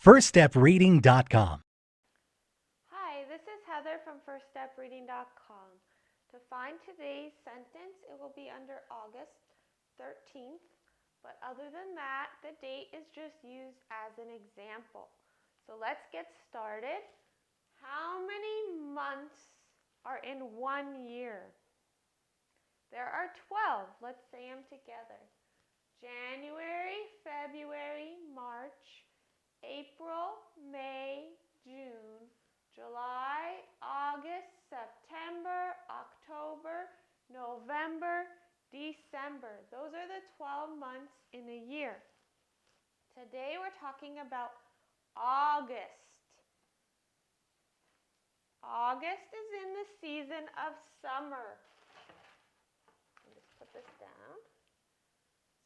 firststepreading.com. Hi, this is Heather from firststepreading.com. To find today's sentence, it will be under August 13th, but other than that, the date is just used as an example. So let's get started. How many months are in 1 year? There are 12. Let's say them together. January, February, March, April, May, June, July, August, September, October, November, December. Those are the 12 months in a year. Today we're talking about August. August is in the season of summer. I'll just put this down.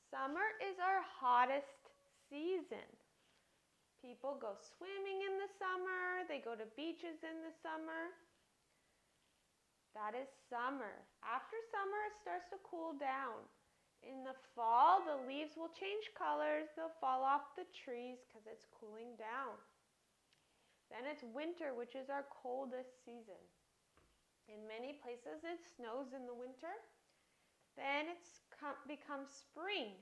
Summer is our hottest season. People go swimming in the summer, they go to beaches in the summer. That is summer. After summer, it starts to cool down. In the fall, the leaves will change colors, they'll fall off the trees because it's cooling down. Then it's winter, which is our coldest season. In many places, it snows in the winter. Then it becomes spring.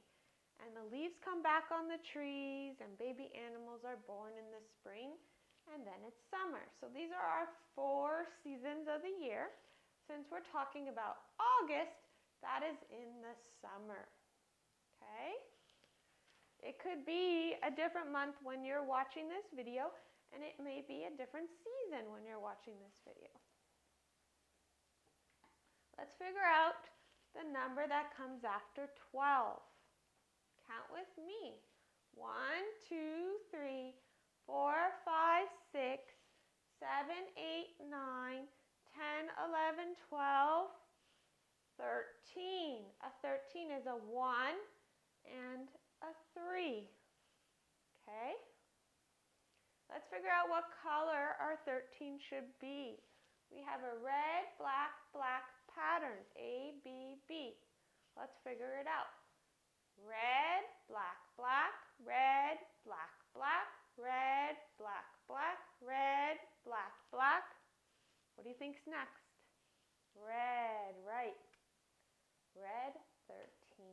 And the leaves come back on the trees, and baby animals are born in the spring, and then it's summer. So these are our 4 seasons of the year. Since we're talking about August, that is in the summer. Okay? It could be a different month when you're watching this video, and it may be a different season when you're watching this video. Let's figure out the number that comes after 12. Count with me. 1, 2, 3, 4, 5, 6, 7, 8, 9, 10, 11, 12, 13. A 13 is a 1 and a 3. Okay? Let's figure out what color our 13 should be. We have a red, black, black pattern, ABB. Let's figure it out. Red, black, black, red, black, black, red, black, black, red, black, black. What do you think's next? Red, right. Red 13.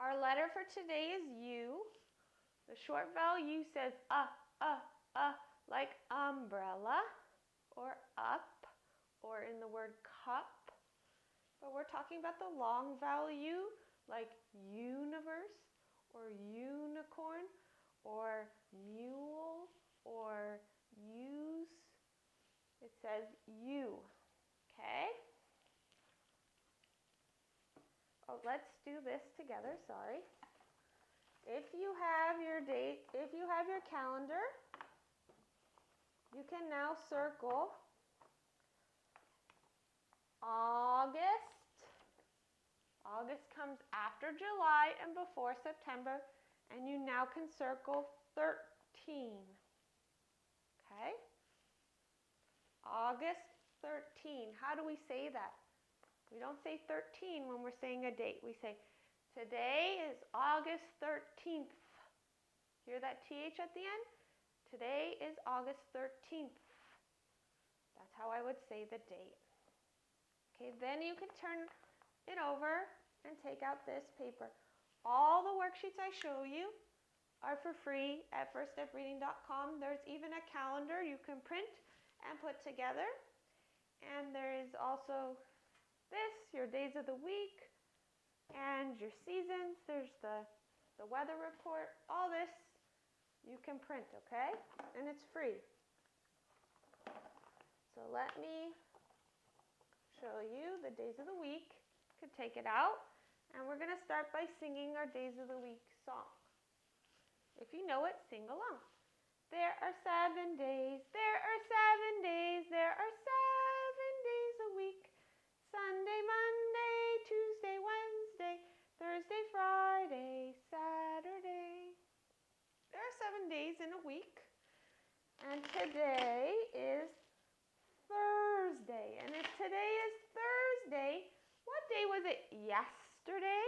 Our letter for today is U. The short vowel U says like umbrella or up or in the word cup. But we're talking about the long vowel U, like universe or unicorn or mule or use. It says U. Okay? Oh, let's do this together, sorry. If you have your date, if you have your calendar, you can now circle August. August comes after July and before September, and you now can circle 13. Okay? August 13. How do we say that? We don't say 13 when we're saying a date. We say, today is August 13th. Hear that TH at the end? Today is August 13th. That's how I would say the date. Okay, then you can turn it over and take out this paper. All the worksheets I show you are for free at firststepreading.com. There's even a calendar you can print and put together. And there is also this, your days of the week, and your seasons. There's the weather report. All this you can print, okay? And it's free. So let me show you the days of the week. You can take it out. And we're going to start by singing our days of the week song. If you know it, sing along. There are 7 days, there are 7 days, there are 7 days a week. Sunday, Monday, Tuesday, Wednesday, Thursday, Friday, Saturday. There are 7 days in a week. And today is Thursday. And if today is Thursday, what day was it yesterday?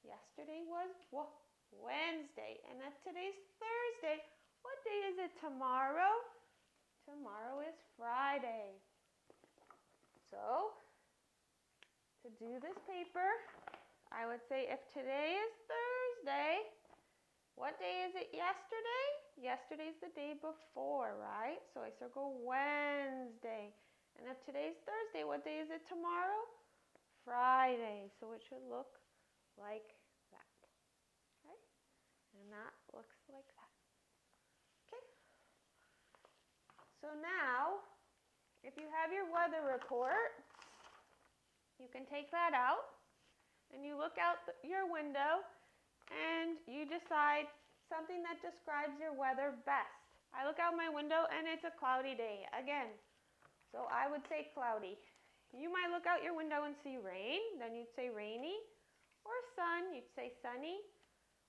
Yesterday was what? Wednesday. And if today's Thursday, what day is it tomorrow? Tomorrow is Friday. So, to do this paper, I would say if today is Thursday, what day is it yesterday? Yesterday's the day before, right? So I circle Wednesday. And if today's Thursday, what day is it tomorrow? Friday. So it should look like that. Okay? And that looks like that. Okay? So now, if you have your weather report, you can take that out and you look out your window and you decide something that describes your weather best. I look out my window and it's a cloudy day again. So I would say cloudy. You might look out your window and see rain, then you'd say rainy, or sun, you'd say sunny.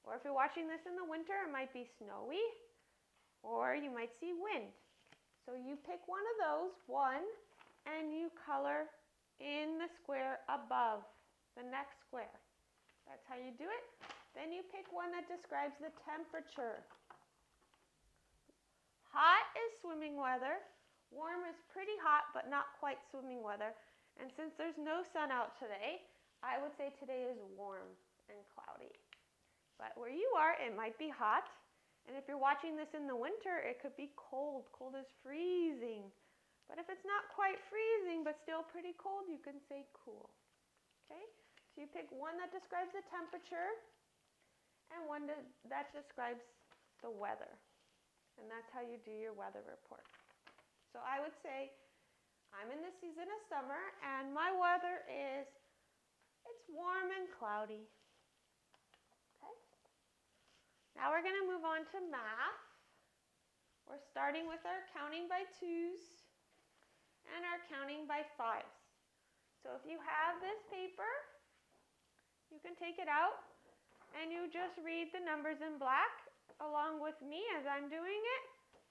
Or if you're watching this in the winter, it might be snowy, or you might see wind. So you pick one of those, and you color in the square above the next square. That's how you do it. Then you pick one that describes the temperature. Hot is swimming weather. Warm is pretty hot, but not quite swimming weather. And since there's no sun out today, I would say today is warm and cloudy. But where you are, it might be hot. And if you're watching this in the winter, it could be cold. Cold is freezing. But if it's not quite freezing, but still pretty cold, you can say cool. Okay? So you pick one that describes the temperature and one that describes the weather. And that's how you do your weather report. So I would say I'm in the season of summer and my weather is, it's warm and cloudy. Okay? Now we're going to move on to math. We're starting with our counting by twos and our counting by fives. So if you have this paper, you can take it out and you just read the numbers in black along with me as I'm doing it.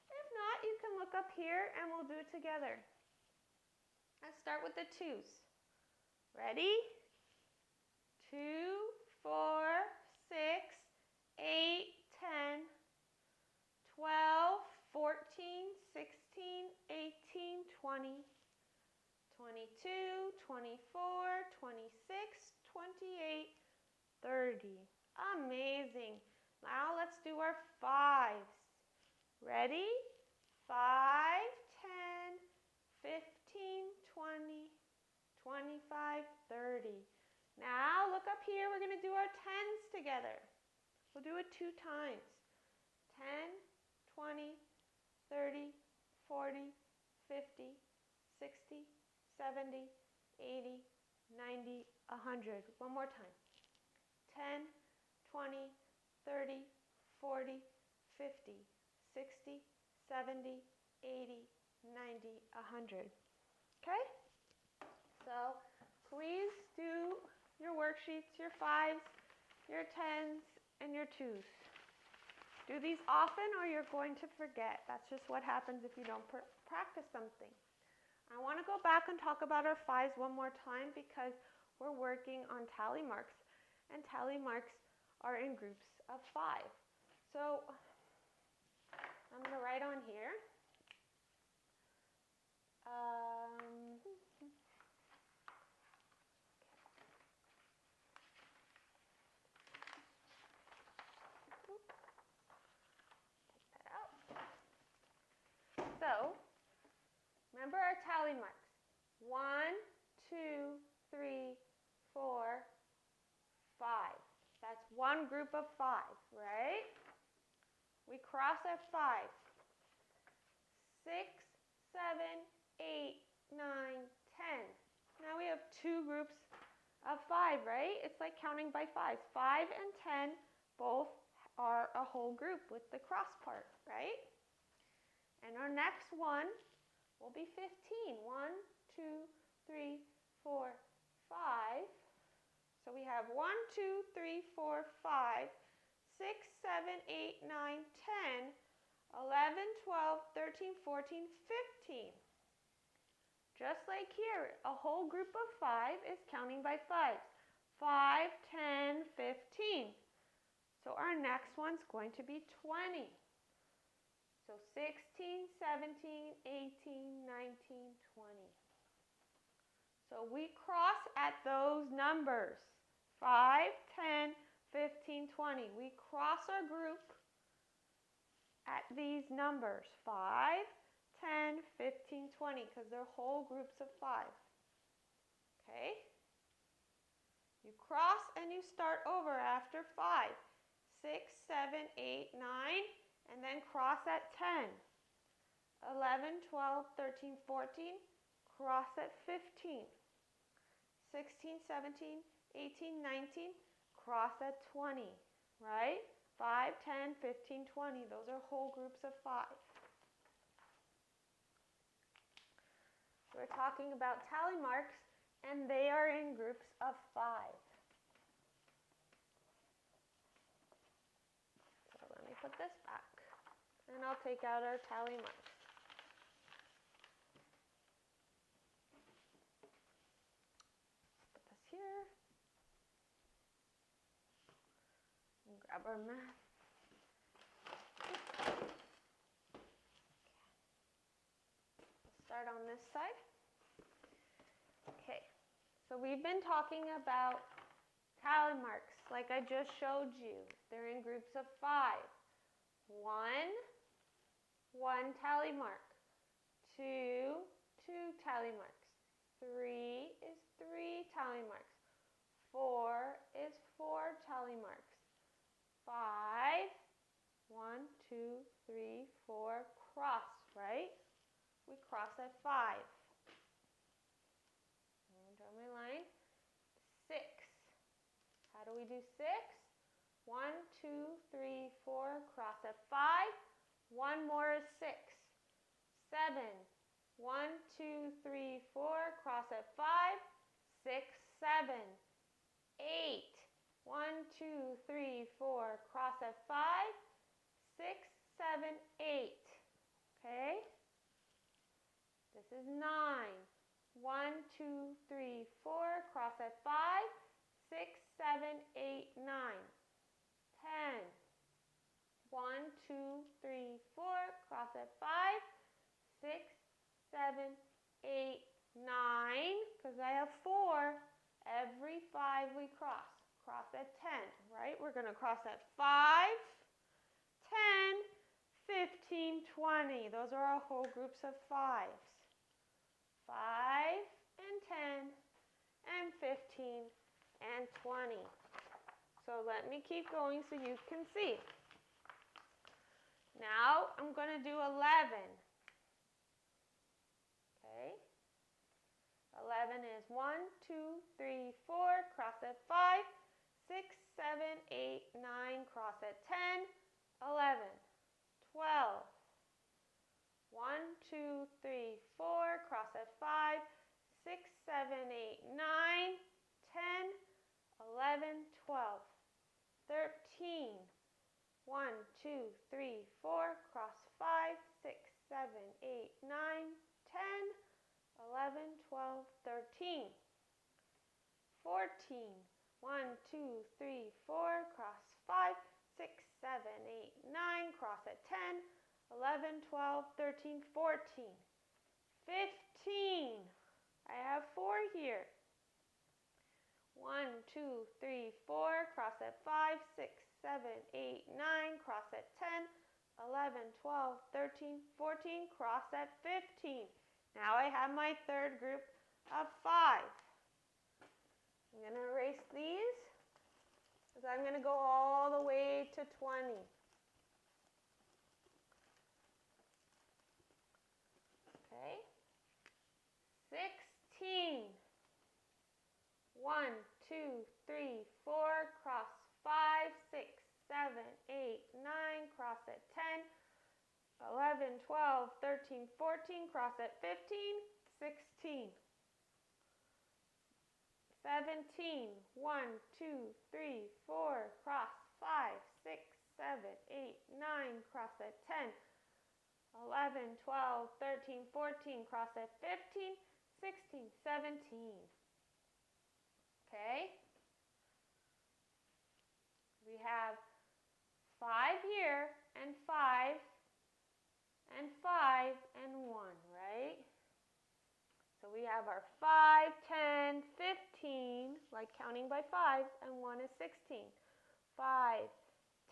If not, you can look up here and we'll do it together. Let's start with the twos. Ready? 2, 4, 6, 8, 10, 12, 14, 16, 18, 20, 22, 24, 26, 28, 30. Amazing. Now let's do our fives. Ready? 5, 10, 15, 20, 25, 30. Now look up here. We're going to do our tens together. We'll do it 2 times. 10, 20, 30, 40, 50, 60, 70, 80, 90, 100. One more time. 10, 20, 30, 40, 50, 60, 70, 80, 90, 100. Okay? So please do your worksheets, your fives, your tens, and your twos. Do these often or you're going to forget. That's just what happens if you don't practice something. I want to go back and talk about our fives one more time because we're working on tally marks. And tally marks are in groups of 5. So I'm going to write on here. Take that out. So remember our tally marks. 1, 2, 3, 4, 5. That's one group of 5, right? We cross at 5. 6, 7, 8, 9, 10. Now we have 2 groups of 5, right? It's like counting by 5s. 5 and 10 both are a whole group with the cross part, right? And our next one will be 15. 1, 2, 3, 4, 5. So we have 1, 2, 3, 4, 5, 6, 7, 8, 9, 10, 11, 12, 13, 14, 15. Just like here, a whole group of 5 is counting by 5s. 5, 10, 15. So our next one's going to be 20. So 16, 17, 18, 19, 20. So we cross at those numbers. 5, 10, 15, 20. We cross our group at these numbers. 5, 10, 15, 20, because they're whole groups of 5. Okay? You cross and you start over after 5. 6, 7, 8, 9, and then cross at 10. 11, 12, 13, 14, cross at 15. 16, 17, 18, 19, cross at 20, right? 5, 10, 15, 20. Those are whole groups of 5. We're talking about tally marks, and they are in groups of 5. So let me put this back, and I'll take out our tally marks. Put this here. And grab our math. We'll start on this side. Okay, so we've been talking about tally marks like I just showed you. They're in groups of 5. 1 tally mark. 2 tally marks. 3 is 3 tally marks. 4 is 4 tally marks. 5, 1, 2, 3, 4, cross, right? We cross at 5. Draw my line. 6. How do we do 6? 1, 2, 3, 4, cross at 5. One more is 6. 7. 1, 2, 3, 4, cross at 5. 6, 7. 8. 1, 2, 3, 4, cross at 5. 6, 7, 8. Okay? This is 9. 1, 2, 3, 4, cross at 5. 6, 7, 8, 9. 10. 1, 2, 3, 4, cross at 5. 6, 7, 8, 9. Because I have 4. Every 5 we cross. Cross at 10, right? We're going to cross at 5, 10, 15, 20. Those are our whole groups of 5s. 5 and 10 and 15 and 20. So let me keep going so you can see. Now I'm going to do 11. Okay. 11 is 1, 2, 3, 4, cross at 5, 6, 7, 8, 9, cross at 10, 11, 12. 1, 2, 3, 4, cross at 5, 6, 7, 8, 9, 10, 11, 12, 13. 1, 2, 3, 4, cross 5, 6, 7, 8, 9, 10, 11, 12, 13. 14. 1, 2, 3, 4, cross 5, 6, 7, 8, 9, cross at 10, 11, 12, 13, 14. 15. I have 4 here. 1, 2, 3, 4, cross at 5, 6, 7, 8, 9, cross at 10, 11, 12, 13, 14, cross at 15. Now I have my third group of 5. I'm going to erase these because I'm going to go all the way to 20. Okay. 16. 1, 2, 3, 4, cross 5, 6, 7, 8, 9, cross at 10, 11, 12, 13, 14, cross at 15, 16. 17, 1, 2, 3, 4, cross 5, 6, 7, 8, 9, cross at 10, 11, 12, 13, 14, cross at 15, 16, 17. Okay? We have 5 here, and 5, and 5, and 1, right? So we have our 5, 10, 15, like counting by 5s, and 1 is 16. 5,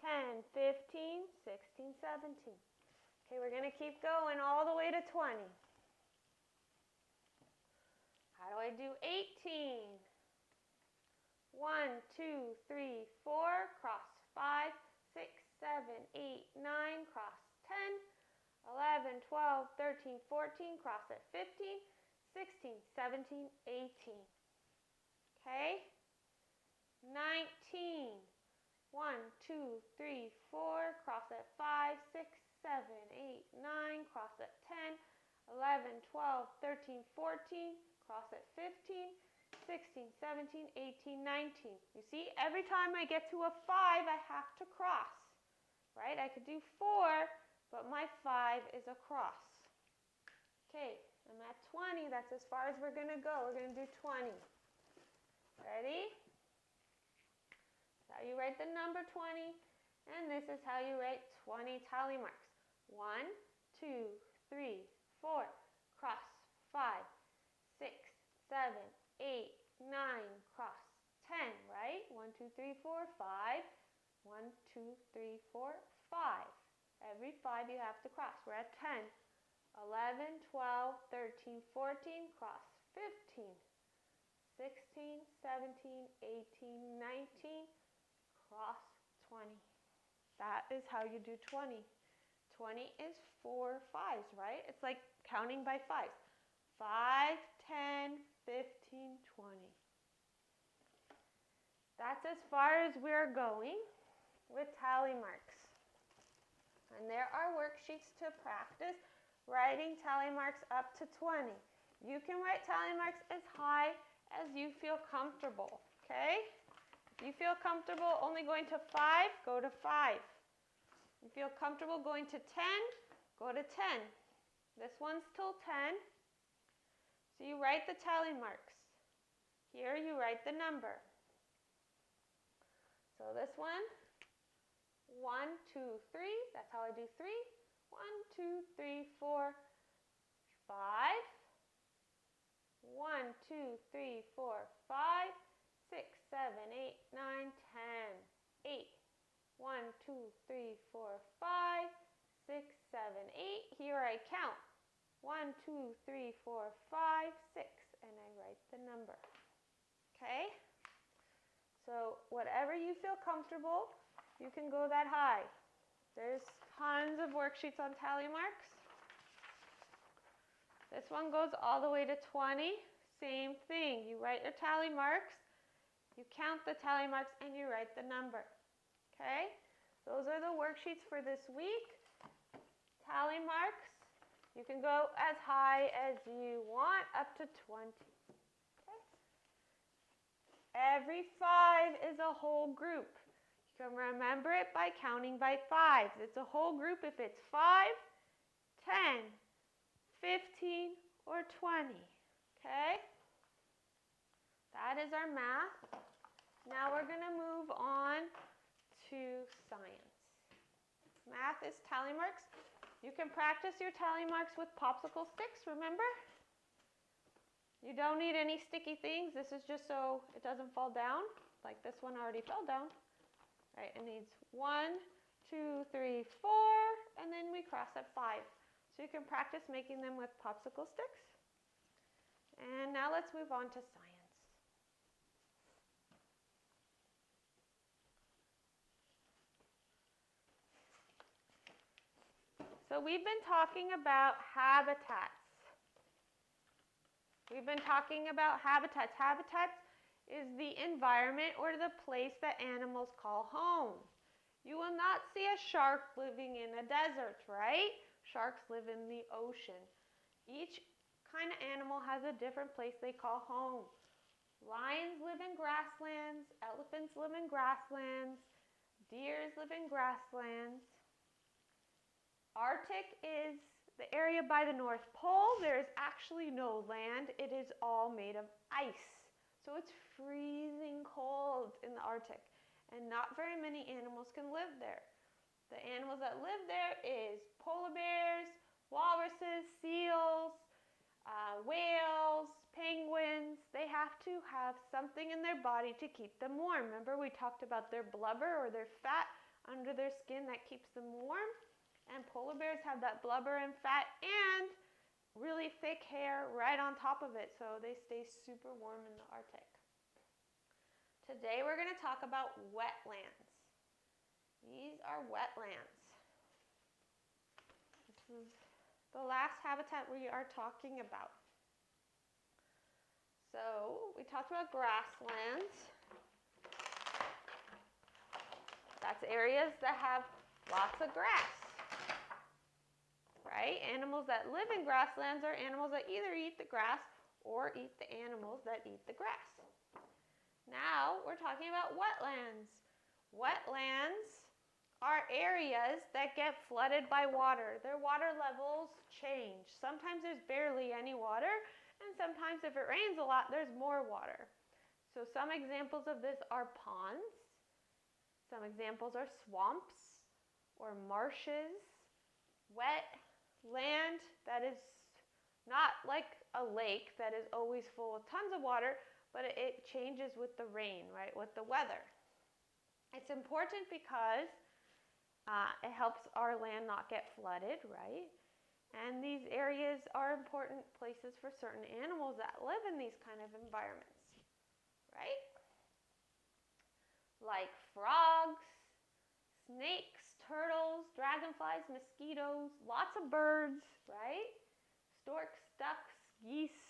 10, 15, 16, 17. Okay, we're going to keep going all the way to 20. How do I do 18? 1, 2, 3, 4, cross 5, 6, 7, 8, 9, cross 10, 11, 12, 13, 14, cross at 15, 16, 17, 18. Okay? 19. 1, 2, 3, 4, cross at 5, 6, 7, 8, 9, cross at 10, 11, 12, 13, 14, cross at 15, 16, 17, 18, 19. You see, every time I get to a 5, I have to cross, right? I could do 4, but my 5 is a cross. Okay, I'm at 20. That's as far as we're going to go. We're going to do 20. Ready? That's how you write the number 20, and this is how you write 20 tally marks. 1, 2, 3, 4, cross 5, 6, 7, 8, 9, cross 10, right? 1, 2, 3, 4, 5. 1, 2, 3, 4, 5. Every 5 you have to cross. We're at 10. 11, 12, 13, 14, cross 15. 16, 17, 18, 19, cross 20. That is how you do 20. 20 is 4 5s, right? It's like counting by 5s. 5, 10, 15, 20. That's as far as we're going with tally marks. And there are worksheets to practice writing tally marks up to 20. You can write tally marks as high as you feel comfortable, okay? If you feel comfortable only going to 5, go to 5. If you feel comfortable going to 10, go to 10. This one's till 10. So you write the tally marks. Here you write the number. So this one, 1, 2, 3. That's how I do 3. 1, 2, 3, 4, 5. 1, 2, 3, 4, 5, 6, 7, 8, 9, 10, 8. 1, 2, 3, 4, 5, 6, 7, 8. Here I count. 1, 2, 3, 4, 5, 6, and I write the number. Okay? So whatever you feel comfortable, you can go that high. There's tons of worksheets on tally marks. This one goes all the way to 20. Same thing. You write your tally marks, you count the tally marks, and you write the number. Okay? Those are the worksheets for this week. Tally marks. You can go as high as you want, up to 20. Okay? Every 5 is a whole group. You can remember it by counting by 5s. It's a whole group if it's 5, 10, 15, or 20. Okay? That is our math. Now we're going to move on to science. Math is tally marks. You can practice your tally marks with popsicle sticks, remember? You don't need any sticky things. This is just so it doesn't fall down. Like this one already fell down. Right, it needs 1, 2, 3, 4, and then we cross at 5. So you can practice making them with popsicle sticks. And now let's move on to science. So we've been talking about habitats. We've been talking about habitats. Habitats is the environment or the place that animals call home. You will not see a shark living in a desert, right? Sharks live in the ocean. Each kind of animal has a different place they call home. Lions live in grasslands, elephants live in grasslands, deers live in grasslands. Arctic is the area by the North Pole. There is actually no land. It is all made of ice. So it's freezing cold in the Arctic, and not very many animals can live there. The animals that live there is polar bears, walruses, seals, whales, penguins. They have to have something in their body to keep them warm. Remember we talked about their blubber or their fat under their skin that keeps them warm? And polar bears have that blubber and fat and really thick hair right on top of it, so they stay super warm in the Arctic. Today we're going to talk about wetlands. These are wetlands. This is the last habitat we are talking about. So we talked about grasslands. That's areas that have lots of grass, right? Animals that live in grasslands are animals that either eat the grass or eat the animals that eat the grass. Now we're talking about wetlands. Wetlands are areas that get flooded by water. Their water levels change. Sometimes there's barely any water, and sometimes if it rains a lot, there's more water. So some examples of this are ponds. Some examples are swamps or marshes. Wet land that is not like a lake that is always full of tons of water, but it changes with the rain, right, with the weather. It's important because it helps our land not get flooded, right? And these areas are important places for certain animals that live in these kind of environments, right? Like frogs, snakes, turtles, dragonflies, mosquitoes, lots of birds, right? Storks, ducks, geese,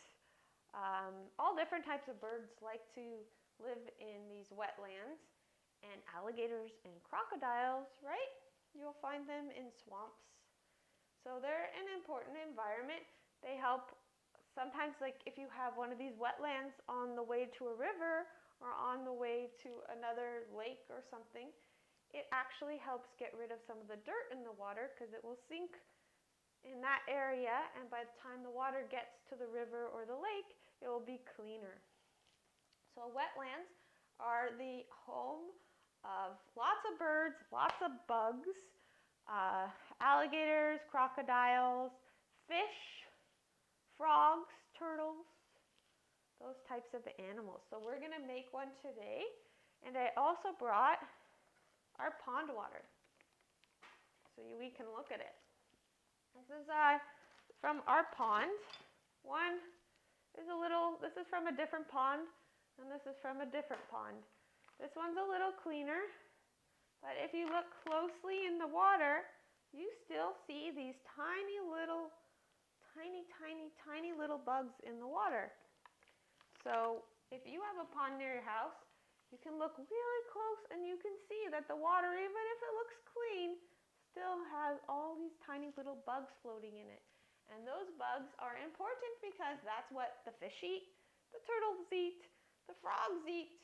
all different types of birds like to live in these wetlands. And alligators and crocodiles, right? You'll find them in swamps. So they're an important environment. They help sometimes, like if you have one of these wetlands on the way to a river or on the way to another lake or something, it actually helps get rid of some of the dirt in the water because it will sink in that area, and by the time the water gets to the river or the lake, it will be cleaner. So wetlands are the home of lots of birds, lots of bugs, alligators, crocodiles, fish, frogs, turtles, those types of animals. So we're going to make one today. And I also brought our pond water so we can look at it. This is from our pond. This is from a different pond, and this is from a different pond. This one's a little cleaner, but if you look closely in the water, you still see these tiny little bugs in the water. So if you have a pond near your house, you can look really close and you can see that the water, even if it looks clean, still has all these tiny little bugs floating in it. And those bugs are important because that's what the fish eat, the turtles eat, the frogs eat,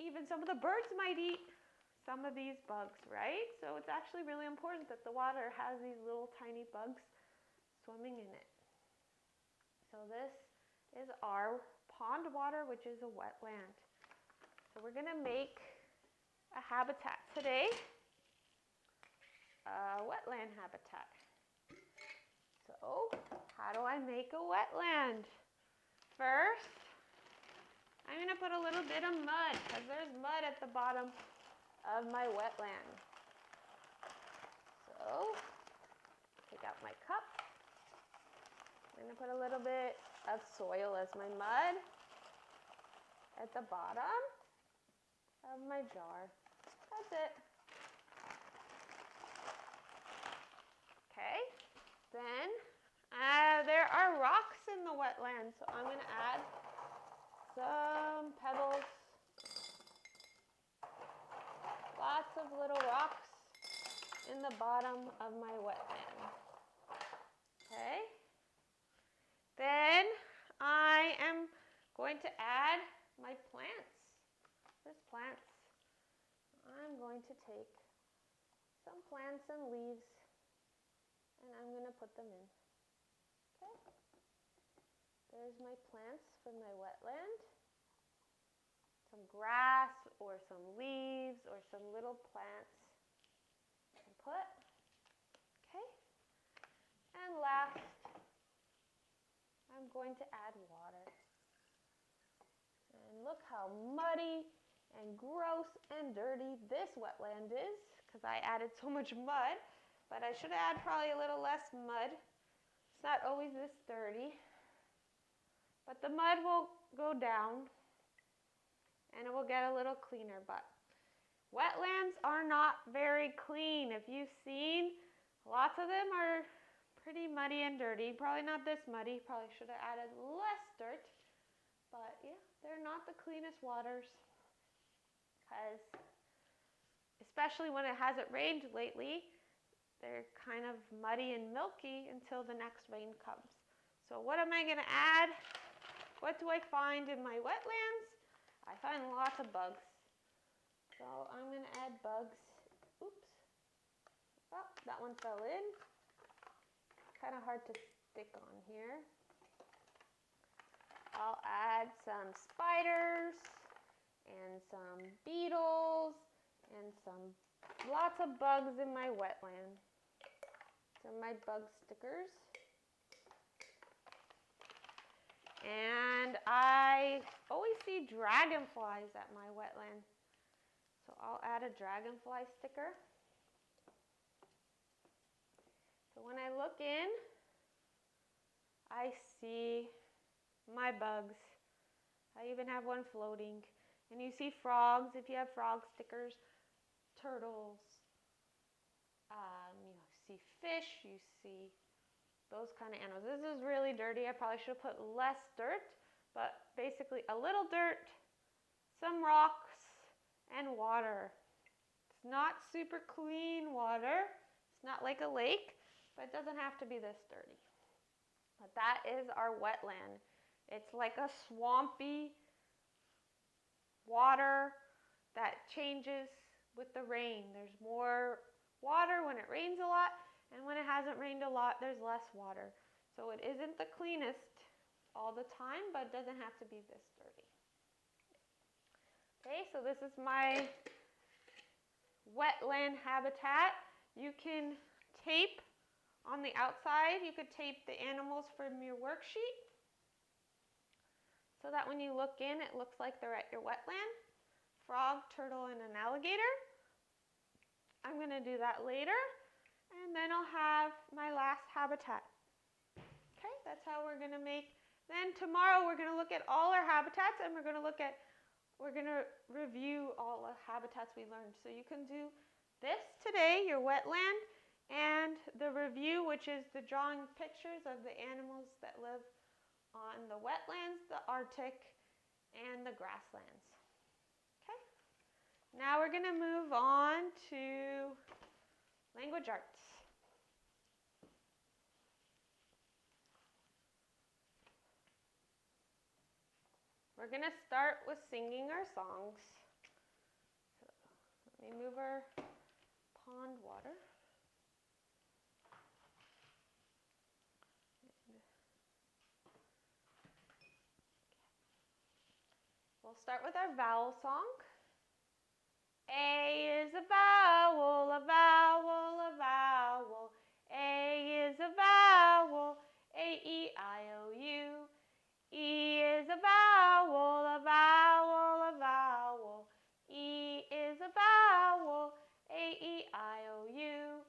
even some of the birds might eat some of these bugs, right? So it's actually really important that the water has these little tiny bugs swimming in it. So this is our pond water, which is a wetland. So we're going to make a habitat today, a wetland habitat. So how do I make a wetland? First, I'm going to put a little bit of mud because there's mud at the bottom of my wetland. So take out my cup. I'm going to put a little bit of soil as my mud at the bottom of my jar. That's it. Okay. Then there are rocks in the wetland, so I'm going to add some pebbles, lots of little rocks in the bottom of my wetland. Okay. Then I am going to add my plants. There's plants. I'm going to take some plants and leaves and I'm going to put them in. Okay. There's my plants from my wetland. Some grass or some leaves or some little plants. I'm put. Okay. And last, I'm going to add water. And look how muddy and gross and dirty this wetland is, because I added so much mud, but I should add probably a little less mud. It's not always this dirty, but the mud will go down and it will get a little cleaner. But wetlands are not very clean. If you've seen, lots of them are pretty muddy and dirty. Probably not this muddy, probably should have added less dirt, but yeah, they're not the cleanest waters. Because especially when it hasn't rained lately, they're kind of muddy and milky until the next rain comes. So what am I going to add? What do I find in my wetlands? I find lots of bugs. So I'm going to add bugs. Oops. Oh, that one fell in. Kind of hard to stick on here. I'll add some spiders and some beetles and lots of bugs in my wetland. These are my bug stickers. And I always see dragonflies at my wetland. So I'll add a dragonfly sticker. So when I look in, I see my bugs. I even have one floating. And you see frogs, if you have frog stickers, turtles, you see fish, you see those kind of animals. This is really dirty. I probably should have put less dirt, but basically a little dirt, some rocks, and water. It's not super clean water. It's not like a lake, but it doesn't have to be this dirty. But that is our wetland. It's like a swampy water that changes with the rain. There's more water when it rains a lot, and when it hasn't rained a lot, there's less water. So it isn't the cleanest all the time, but it doesn't have to be this dirty. Okay, so this is my wetland habitat. You can tape on the outside. You could tape the animals from your worksheet so that when you look in, it looks like they're at your wetland. Frog, turtle, and an alligator. I'm going to do that later, and then I'll have my last habitat. Okay, that's how we're going to make. Then tomorrow we're going to look at all our habitats, and we're going to review all the habitats we learned. So you can do this today, your wetland, and the review, which is the drawing pictures of the animals that live on the wetlands, the Arctic, and the grasslands. Okay, now we're going to move on to language arts. We're going to start with singing our songs. So let me move our pond water. We'll start with our vowel song. A is a vowel, a vowel, a vowel. A is a vowel, A-E-I-O-U. E is a vowel, a vowel, a vowel. E is a vowel, A-E-I-O-U.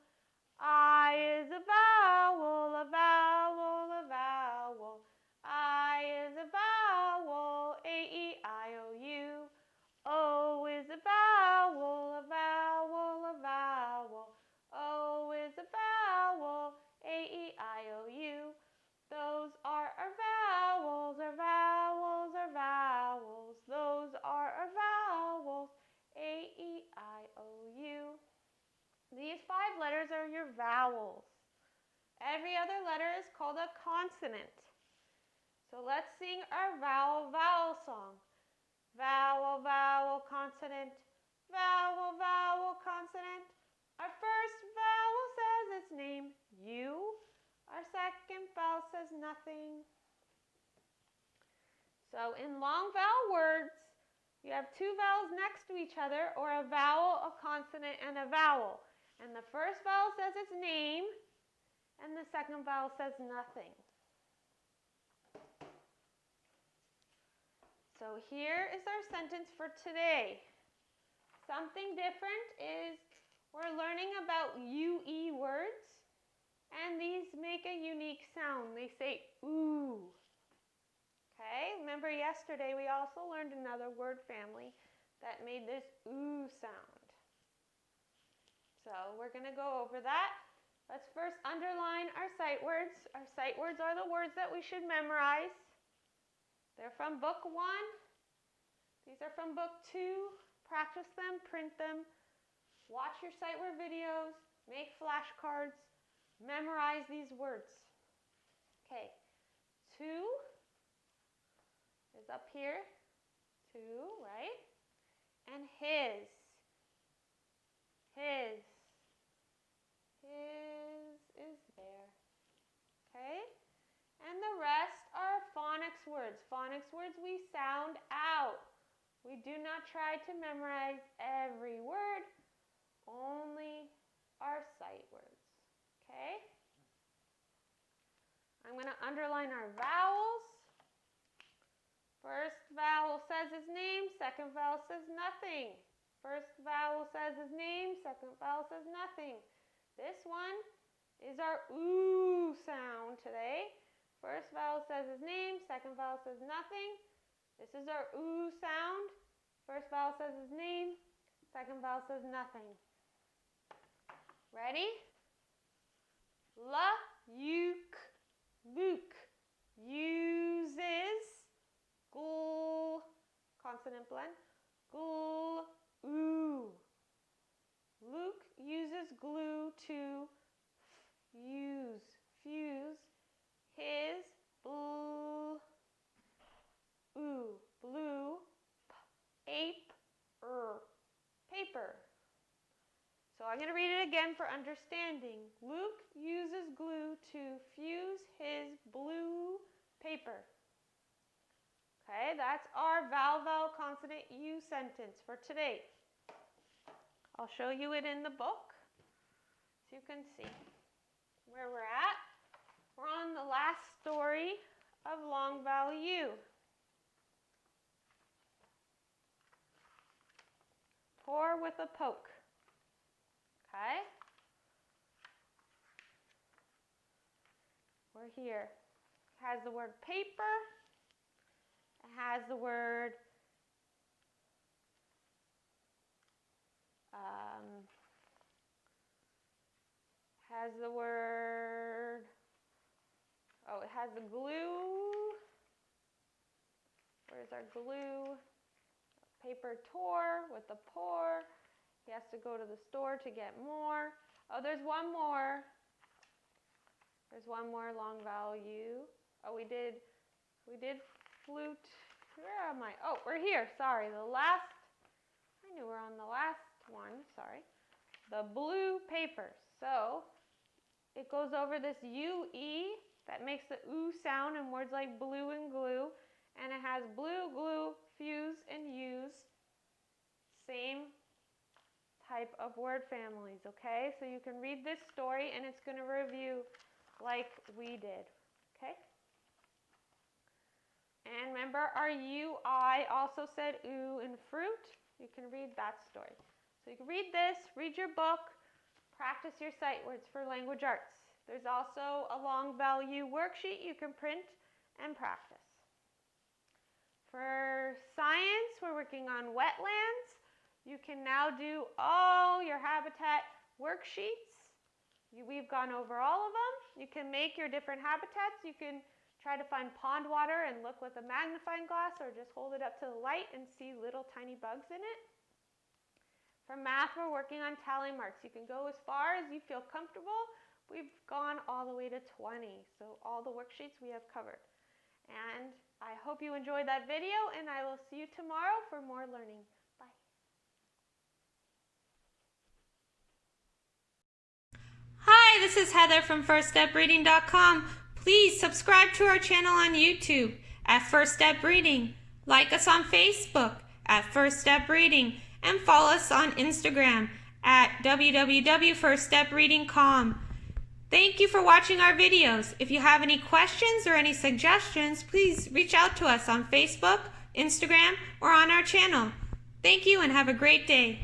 I is a vowel, a vowel, a vowel. I is a vowel, A-E-I-O-U. O is a vowel, a vowel, a vowel. O is a vowel, A-E-I-O-U. Those are our vowels, our vowels, our vowels. Those are our vowels, A-E-I-O-U. These 5 letters are your vowels. Every other letter is called a consonant. So let's sing our vowel song. Vowel, vowel, consonant. Vowel, vowel, consonant. Our first vowel says its name, U. Our second vowel says nothing. So in long vowel words, you have 2 vowels next to each other, or a vowel, a consonant, and a vowel. And the first vowel says its name, and the second vowel says nothing. So here is our sentence for today. Something different is we're learning about UE words, and these make a unique sound. They say ooh. Okay, remember yesterday we also learned another word family that made this ooh sound. So we're going to go over that. Let's first underline our sight words. Our sight words are the words that we should memorize. They're from book 1. These are from book 2. Practice them, print them, watch your sight word videos, make flashcards, memorize these words. Okay, 2 is up here. 2, right? And his. His is there. Okay? And the rest are phonics words. Phonics words we sound out. We do not try to memorize every word, only our sight words. Okay? I'm going to underline our vowels. First vowel says his name, second vowel says nothing. First vowel says his name, second vowel says nothing. This one is our ooh sound today. First vowel says his name, second vowel says nothing. This is our ooh sound. First vowel says his name, second vowel says nothing. Ready? La, yuk, Luke uses gl, consonant blend, gl, ooh. Luke uses glue to fuse his blue, blue, paper. So I'm going to read it again for understanding. Luke uses glue to fuse his blue paper. Okay, that's our vowel consonant U sentence for today. I'll show you it in the book so you can see where we're at. We're on the last story of long vowel U. Pour with a poke. Okay? We're here. It has the word paper. It has the word it has the glue. Where's our glue? Paper tore with the pour. He has to go to the store to get more. Oh, there's one more. There's one more long vowel U. Oh, we did flute. Where am I? Oh, we're here. Sorry, the last. I knew we're on the last one. Sorry. The blue paper. So it goes over this UE that makes the ooh sound in words like blue and glue. And it has blue, glue, fuse, and use. Same type of word families, okay? So you can read this story and it's going to review like we did, okay? And remember our UI also said ooh in fruit. You can read that story. So you can read this, read your book, practice your sight words for language arts. There's also a long vowel U worksheet you can print and practice. For science, we're working on wetlands. You can now do all your habitat worksheets. We've gone over all of them. You can make your different habitats. You can try to find pond water and look with a magnifying glass or just hold it up to the light and see little tiny bugs in it. For math, we're working on tally marks. You can go as far as you feel comfortable. We've gone all the way to 20, so all the worksheets we have covered. And I hope you enjoyed that video, and I will see you tomorrow for more learning. Bye. Hi, this is Heather from FirstStepReading.com. Please subscribe to our channel on YouTube at First Step Reading. Like us on Facebook at First Step Reading, and follow us on Instagram at www.firststepreading.com. Thank you for watching our videos. If you have any questions or any suggestions, please reach out to us on Facebook, Instagram, or on our channel. Thank you and have a great day.